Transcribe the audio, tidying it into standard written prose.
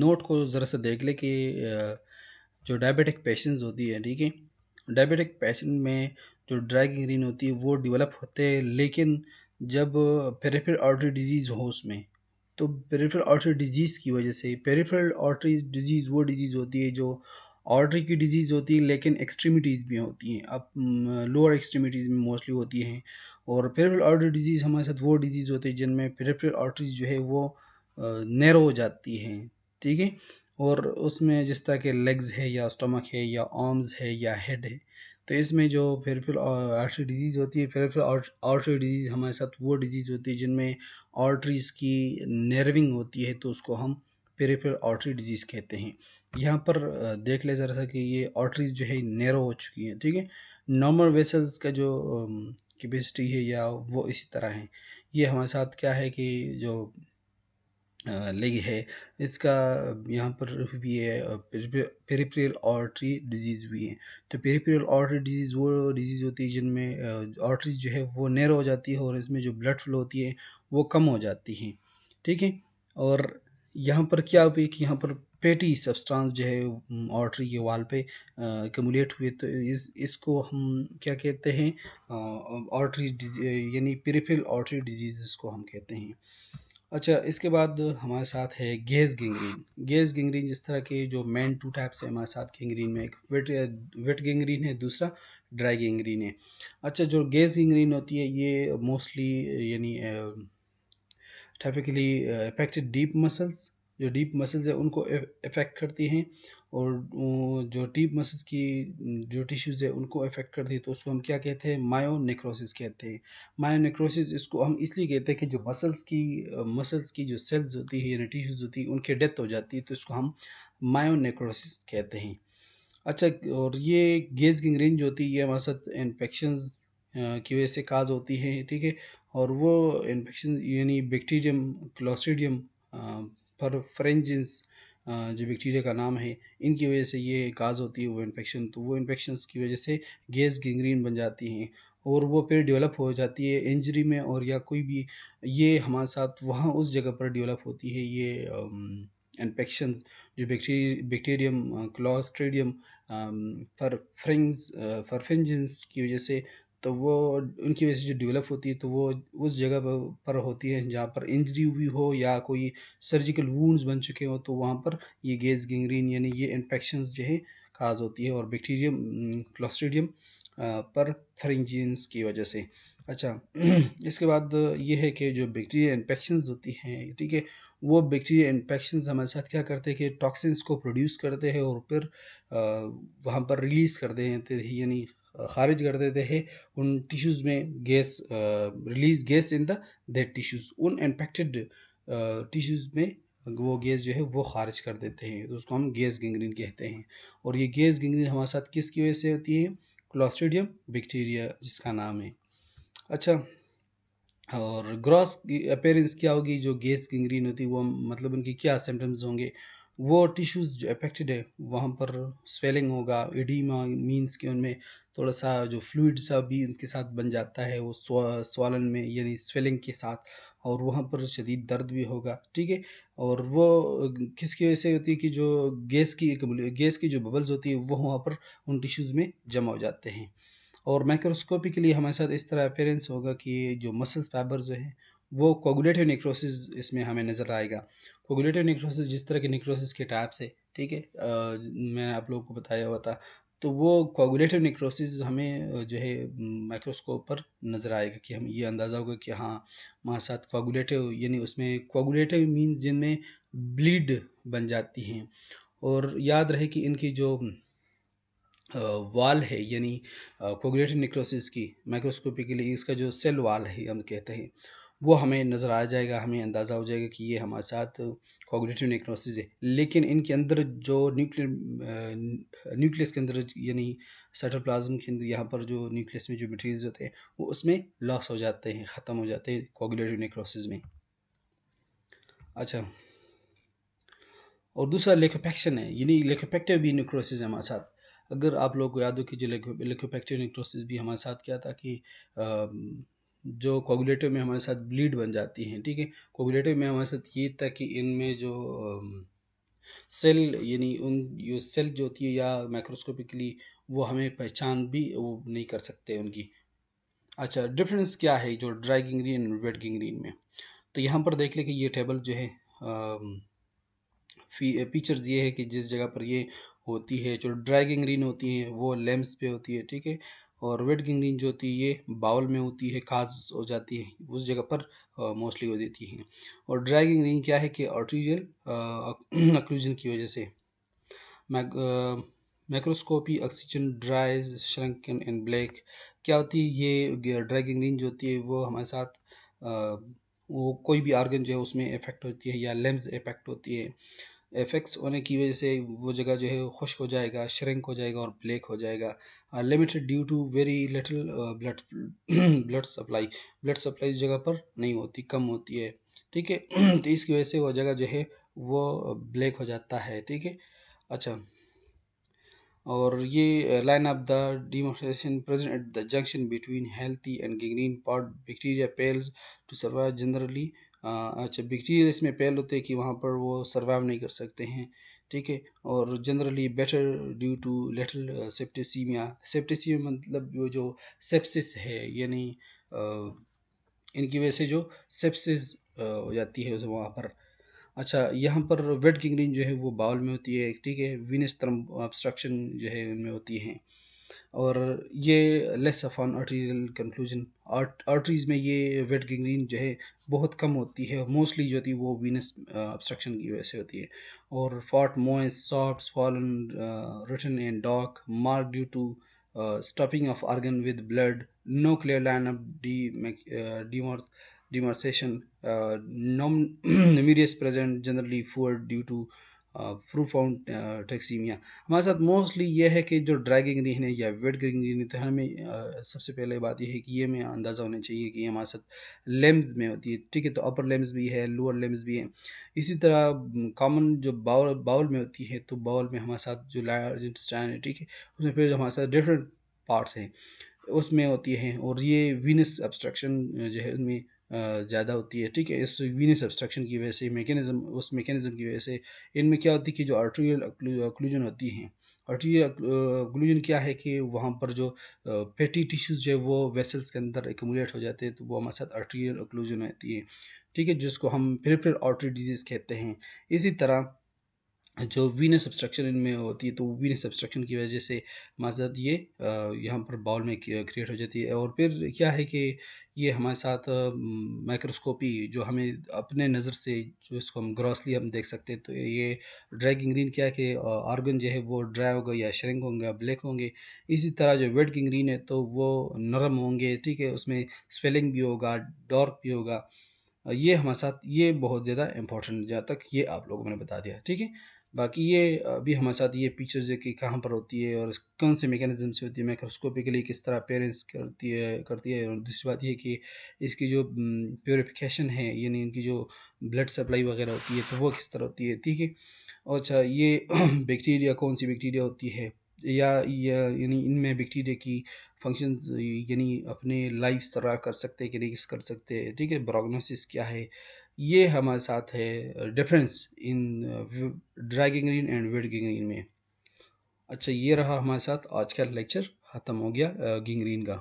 Note को ज़रा सा देख ले कि जो डायबिटिक पेशेंट्स होती है, ठीक है, डायबिटिक पेशेंट में जो ड्राई गैंग्रीन होती है वो डेवलप होते हैं, लेकिन जब पेरिफेरल आर्टरी डिजीज़ हो उसमें, तो पेरिफेरल आर्टरी डिजीज़ की वजह से, पेरिफेरल आर्टरी डिजीज़ वो डिजीज़ होती है जो आर्टरी की डिजीज़ होती है लेकिन एक्सट्रीमिटीज़ भी होती हैं, अब लोअर एक्सट्रीमिटीज़ में मोस्टली होती हैं। और पेरिफेरल आर्टरी डिजीज़ हमारे साथ वो डिजीज़ होती है जिनमें पेरिफेरल आर्टरीज जो है वो नैरो हो जाती हैं, ठीक है। और उसमें जिस तरह के लेग्स है या स्टमक है या आर्म्स है या हेड है, तो इसमें जो पेरिफेरल आर्टरी डिजीज़ होती है, पेरिफेरल आर्टरी डिजीज़ हमारे साथ वो डिजीज़ होती है जिनमें आर्टरीज़ की नर्विंग होती है, तो उसको हम पेरिफेरल आर्टरी डिजीज़ कहते हैं। यहाँ पर देख ले ज़रा सा कि ये आर्टरीज़ जो है नैरो हो चुकी हैं, ठीक है। नॉर्मल वेसल्स का जो कैपेसिटी है या वो इसी तरह है। ये हमारे साथ क्या है कि जो लेग है, इसका यहाँ पर भी है, पेरिफेरल आर्टरी डिजीज़ भी है। तो पेरिफेरल आर्टरी डिजीज़ वो डिजीज़ होती है जिनमें आर्टरीज जो है वो नैरो हो जाती है और इसमें जो ब्लड फ्लो होती है वो कम हो जाती है, ठीक है। और यहाँ पर क्या हुई कि यहाँ पर फैटी सब्सटेंस जो है आर्टरी के वाल पे एक्युमुलेट हुए, तो इसको हम क्या कहते हैं, आर्टरी यानी पेरिफेरल आर्टरी डिजीज़ इसको हम कहते हैं। अच्छा, इसके बाद हमारे साथ है गेज गैंग्रीन। गेज गैंग्रीन जिस तरह के जो मेन टू टाइप्स है हमारे साथ गैंग्रीन में, एक वेट गैंग्रीन है, दूसरा ड्राई गैंग्रीन है। अच्छा, जो गेज गैंग्रीन होती है ये मोस्टली यानी टाइपिकली अफेक्टेड डीप मसल्स, जो डीप मसल्स है उनको अफेक्ट करती हैं, और जो डीप मसल्स की जो टिश्यूज़ है उनको अफेक्ट करती है, तो उसको हम क्या कहते हैं, मायोनेक्रोसिस कहते हैं। मायोनेक्रोसिस इसको हम इसलिए कहते हैं कि जो मसल्स की जो सेल्स होती है यानी टिश्यूज़ होती है उनकी डेथ हो जाती है, तो इसको हम मायोनेक्रोसिस कहते हैं। अच्छा, और ये गेज गैंग्रीन जो होती है ये हमारे साथ इन्फेक्शंस की वजह से काज होती है, ठीक है। और वो इन्फेक्शन यानी बैक्टीरियम क्लोस्ट्रीडियम परफरेंजिन्स, जो बैक्टीरिया का नाम है, इनकी वजह से ये काज होती है वो इन्फेक्शन, तो वो इन्फेक्शंस की वजह से गेज गैंग्रीन बन जाती हैं और वो फिर डेवलप हो जाती है इंजरी में, और या कोई भी ये हमारे साथ वहाँ उस जगह पर डेवलप होती है ये इन्फेक्शंस, जो बैक्टीरियम क्लोस्ट्रीडियम परफेंजिन्स की वजह से, तो वो उनकी वजह से जो डेवलप होती है तो वो उस जगह पर होती है जहाँ पर इंजरी हुई हो या कोई सर्जिकल वूंड्स बन चुके हो, तो वहाँ पर ये गेज गैंग्रीन यानी ये इन्फेक्शंस जो है काज होती है, और बैक्टीरियम क्लोस्ट्रीडियम परफेंजिन्स की वजह से। अच्छा, इसके बाद ये है कि जो बैक्टीरिया इन्फेक्शंस होती हैं, ठीक है, वो बैक्टीरिया इन्फेक्शंस हमारे साथ क्या करते हैं कि टॉक्सिन्स को प्रोड्यूस करते हैं और फिर वहाँ पर रिलीज़ कर देते हैं, यानी खारिज कर देते हैं उन टिश्यूज़ में gas, release gas in the that tissues, उन इन्फेक्टेड टिश्यूज़ में वो गैस जो है वो खारिज कर देते हैं, तो उसको हम गैस गैंग्रीन कहते हैं। और ये गैस गैंग्रीन हमारे साथ किसकी वजह से होती है, क्लोस्ट्रीडियम बैक्टीरिया जिसका नाम है। अच्छा, और ग्रॉस अपीयरेंस क्या होगी जो गैस गैंग्रीन होती है, वो मतलब उनकी क्या सिम्टम्स होंगे, वो टिश्यूज़ जो अफेक्टेड है वहाँ पर स्वेलिंग होगा, एडीमा मीन्स कि उनमें थोड़ा सा जो फ्लूइड सा भी उनके साथ बन जाता है वो स्वालन में यानी स्वेलिंग के साथ, और वहाँ पर शदीद दर्द भी होगा, ठीक है। और वो किसकी वजह से होती है कि जो गैस की जो बबल्स होती है वो वहाँ पर उन टिश्यूज़ में जमा हो जाते हैं। और माइक्रोस्कोपिकली हमारे साथ इस तरह अपीयरेंस होगा कि जो मसल्स फाइबर जो है वो कोगुलेटिव नेक्रोसिस इसमें हमें नज़र आएगा। कोगुलेटिव नेक्रोसिस जिस तरह के नेक्रोसिस के टाइप्स है, ठीक है, मैंने आप लोगों को बताया हुआ था, तो वो कोगुलेटिव नेक्रोसिस हमें जो है माइक्रोस्कोप पर नज़र आएगा कि हम ये अंदाज़ा होगा कि हाँ हमारे साथ कोगुलेटिव यानी उसमें कोगुलेटिव मीन्स जिनमें ब्लीड बन जाती हैं। और याद रहे कि इनकी जो वाल है यानी कोगुलेटिव नेक्रोसिस की माइक्रोस्कोपिकली इसका जो सेल वाल है हम कहते हैं वो हमें नज़र आ जाएगा, हमें अंदाज़ा हो जाएगा कि ये हमारे साथ कोगुलेटिव नेक्रोसिस है। लेकिन इनके अंदर जो न्यूक्लियस के अंदर यानी साइटोप्लाज्म के अंदर यहाँ पर जो न्यूक्लियस में जो मटेरियल्स होते हैं वो उसमें लॉस हो जाते हैं, ख़त्म हो जाते हैं कोगुलेटिव नेक्रोसिस में। अच्छा, और दूसरा लिकोपेक्शन है, यानी लिकोपेक्टिव भी नेक्रोसिस है हमारे साथ। अगर आप लोगों को याद हो कि जो लिकोपेक्टिव नेक्रोसिस भी हमारे साथ क्या था कि जो कोगुलेटिव में हमारे साथ ब्लीड बन जाती हैं, ठीक है। कोगुलेटिव में हमारे साथ ये था कि इनमें जो सेल यानी उन ये सेल जो होती है या माइक्रोस्कोपिकली वो हमें पहचान भी वो नहीं कर सकते उनकी। अच्छा, डिफरेंस क्या है जो ड्राई गिंगरीन और वेट गिंगरीन में? तो यहाँ पर देख लें कि ये टेबल जो है फीचर्स ये है कि जिस जगह पर ये होती है, जो ड्राई गिंगरीन होती है वो लेम्स पे होती है, ठीक है। और वेट गिंगरीन जो होती है ये बाउल में होती है, खास हो जाती है उस जगह पर मोस्टली हो जाती है। और ड्राई गिंगरीन क्या है कि आर्टीरियल अक्लूजन की वजह से मैक्रोस्कोपी ऑक्सीजन ड्राइज श्रंकन एंड ब्लैक क्या होती है, ये ड्राई गिंगरीन जो होती है वो हमारे साथ वो कोई भी आर्गन जो है उसमें इफेक्ट होती है या लेंस इफेक्ट होती है। इफेक्ट्स होने की वजह से वो जगह जो है खुश्क हो जाएगा, श्रिंक हो जाएगा और ब्लैक हो जाएगा। Limited due to very little blood blood supply, blood supply उस जगह पर नहीं होती, कम होती है, ठीक है। तो इसकी वजह से वो जगह जो है वो ब्लैक हो जाता है, ठीक है। अच्छा, और ये line of the demarcation present at the junction between healthy and gangrene part bacteria fails to survive generally। अच्छा, बैक्टीरिया इसमें फेल होते हैं कि वहाँ पर वो सर्वाइव नहीं कर सकते हैं, ठीक है। और generally better due to little septicaemia, septicaemia मतलब वो जो सेप्सिस है यानी इनकी वजह से जो सेप्सिस हो जाती है वहाँ पर। अच्छा, यहाँ पर वेट गिंगरीन जो है वो बाउल में होती है, ठीक है। वीनस थ्रम्ब ऑब्स्ट्रक्शन जो है उनमें होती है। और ये less of on arterial conclusion, arteries में ये वेट गैंग्रीन जो है बहुत कम होती है, मोस्टली जो होती है वो वीनस ऑब्स्ट्रक्शन की वजह से होती है। और foul moist soft fallen rotten and dark mark due to stopping of organ with blood, no clear line of demarcation, numerous present generally poor due to प्रूफाउंड टैक्सीमिया। हमारे साथ मोस्टली ये है कि जो ड्राई गिंगरीन है या वेट गिंगरीन है, तो हमें सबसे पहले बात यह है कि ये हमें अंदाज़ा होना चाहिए कि ये हमारे साथ लेम्स में होती है, ठीक है। तो अपर लेम्स भी है, लोअर लेम्स भी है। इसी तरह कॉमन जो बाउल बाउल में होती है, तो बाउल में हमारे साथ जो लार्ज इंटेस्टाइन है, ठीक है, उसमें फिर हमारे साथ डिफरेंट पार्ट्स हैं उसमें होती है। और ये वीनस ऑब्स्ट्रक्शन जो है उसमें ज़्यादा होती है, ठीक है। इस वीनस ऑब्स्ट्रक्शन की वजह से मैकेनिज्म, उस मैकेनिज्म की वजह से इनमें क्या होती है कि जो आर्टेरियल ऑक्लूजन होती हैं, आर्टेरियल ऑक्लूजन क्या है कि वहाँ पर जो फैटी टिश्यूज जो है वो वेसल्स के अंदर एकमुलेट हो जाते हैं, तो वो हमारे साथ आर्टेरियल ऑक्लूजन होती है, ठीक है, जिसको हम पेरिफेरल आर्टरी डिजीज़ कहते हैं। इसी तरह जो वीनस ऑब्स्ट्रक्शन इनमें होती है, तो वीनस ऑब्स्ट्रक्शन की वजह से हमारे साथ ये यहाँ पर बाउल में क्रिएट हो जाती है। और फिर क्या है कि ये हमारे साथ माइक्रोस्कोपी जो हमें अपने नज़र से जो इसको हम ग्रॉसली हम देख सकते हैं, तो ये ड्राई गिंगरीन क्या है कि ऑर्गन जो है वो ड्राई होगा या श्रिंक होंगे, ब्लैक होंगे। इसी तरह जो वेट गिंगरीन है तो वो नरम होंगे, ठीक है, उसमें स्वेलिंग भी होगा, डार्क भी होगा। ये हमारे साथ ये बहुत ज़्यादा इंपॉर्टेंट है, जहाँ तक ये आप लोगों को मैंने बता दिया, ठीक है। बाकी ये अभी हमारे साथ ये फीचर्स है कि कहाँ पर होती है और कौन से मैकेनिज्म से होती है, माइक्रोस्कोपिकली किस तरह पेरेंट्स करती है। और दूसरी बात ये कि इसकी जो प्योरिफिकेशन है यानी इनकी जो ब्लड सप्लाई वगैरह होती है तो वो किस तरह होती है, ठीक है। और अच्छा, ये बैक्टीरिया कौन सी बैक्टीरिया होती है या यानी इनमें बैक्टीरिया की फंक्शन यानी अपने लाइफ सर्वाइव कर सकते हैं कि नहीं कर सकते, ठीक है। प्रोग्नोसिस क्या है, ये हमारे साथ है difference in dry gangrene and wet gangrene में। अच्छा, ये रहा हमारे साथ आज का लेक्चर, ख़त्म हो गया गिंगरीन का।